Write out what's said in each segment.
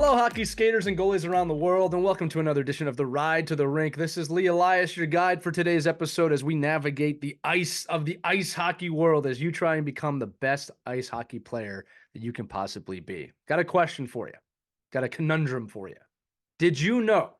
Hello, hockey skaters and goalies around the world, and welcome to another edition of the Ride to the Rink. This is Lee Elias, your guide for today's episode as we navigate the ice of the ice hockey world as you try and become the best ice hockey player that you can possibly be. Got a question for you. Got a conundrum for you. Did you know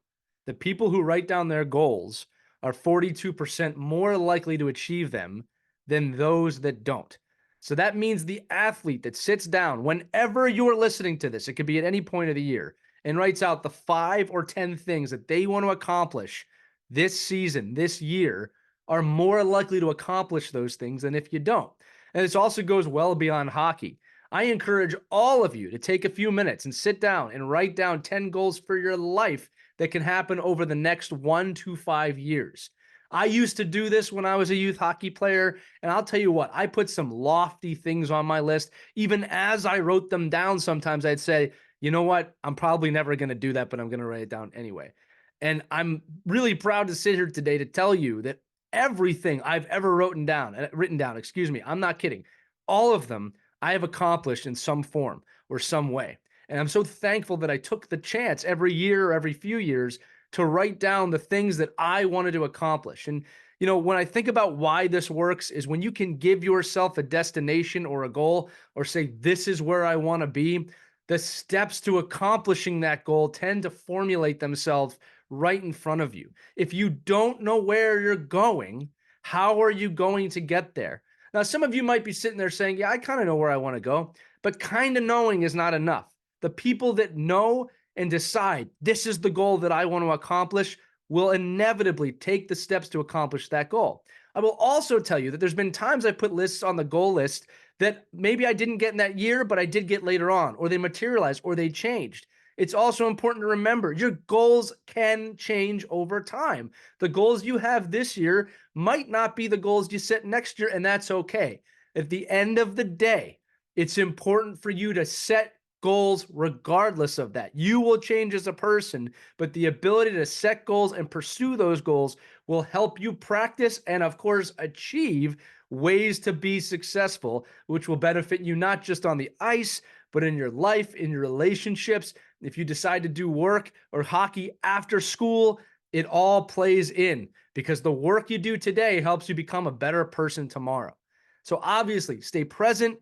that people who write down their goals are 42% more likely to achieve them than those that don't? So that means the athlete that sits down whenever you're listening to this, it could be at any point of the year, and writes out the 5 or 10 things that they want to accomplish this season, this year, are more likely to accomplish those things than if you don't. And this also goes well beyond hockey. I encourage all of you to take a few minutes and sit down and write down 10 goals for your life that can happen over the next 1 to 5 years. I used to do this when I was a youth hockey player, and I'll tell you what, I put some lofty things on my list. Even as I wrote them down, sometimes I'd say, you know what, I'm probably never going to do that, but I'm going to write it down anyway. And I'm really proud to sit here today to tell you that everything I've ever written down, I'm not kidding, all of them I have accomplished in some form or some way. And I'm so thankful that I took the chance every year or every few years to write down the things that I wanted to accomplish. And, you know, when I think about why this works is when you can give yourself a destination or a goal or say, this is where I want to be, the steps to accomplishing that goal tend to formulate themselves right in front of you. If you don't know where you're going, how are you going to get there? Now, some of you might be sitting there saying, yeah, I kind of know where I want to go, but kind of knowing is not enough. The people that know and decide this is the goal that I want to accomplish will inevitably take the steps to accomplish that goal. I will also tell you that there's been times I put lists on the goal list that maybe I didn't get in that year, but I did get later on, or they materialized, or they changed. It's also important to remember your goals can change over time. The goals you have this year might not be the goals you set next year, and that's okay. At the end of the day, it's important for you to set goals regardless of that. You will change as a person, but the ability to set goals and pursue those goals will help you practice and, of course, achieve ways to be successful, which will benefit you not just on the ice, but in your life, in your relationships. If you decide to do work or hockey after school, it all plays in because the work you do today helps you become a better person tomorrow. So obviously, stay present,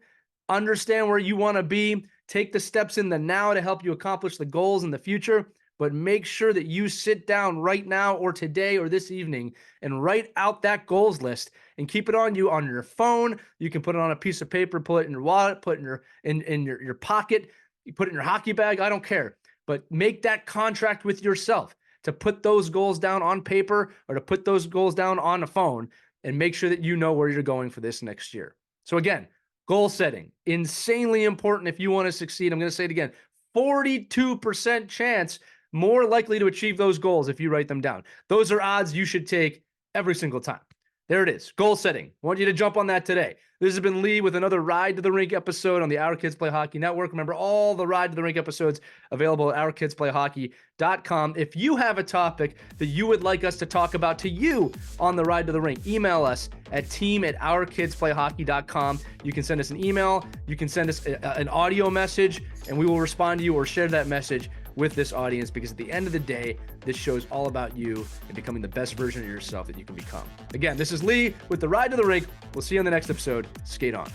understand where you want to be, take the steps in the now to help you accomplish the goals in the future, but make sure that you sit down right now or today or this evening and write out that goals list and keep it on you on your phone. You can put it on a piece of paper, put it in your wallet, put it in your pocket, you put it in your hockey bag, I don't care. But make that contract with yourself to put those goals down on paper or to put those goals down on a phone and make sure that you know where you're going for this next year. So again, goal setting, insanely important if you want to succeed. I'm going to say it again, 42% chance more likely to achieve those goals if you write them down. Those are odds you should take every single time. There it is, goal setting. I want you to jump on that today. This has been Lee with another Ride to the Rink episode on the Our Kids Play Hockey Network. Remember, all the Ride to the Rink episodes available at ourkidsplayhockey.com. If you have a topic that you would like us to talk about to you on the Ride to the Rink, email us at team@ourkidsplayhockey.com. You can send us an email, you can send us an audio message, and we will respond to you or share that message with this audience, because at the end of the day, this show is all about you and becoming the best version of yourself that you can become. Again, this is Lee with the Ride to the Rink. We'll see you on the next episode. Skate on.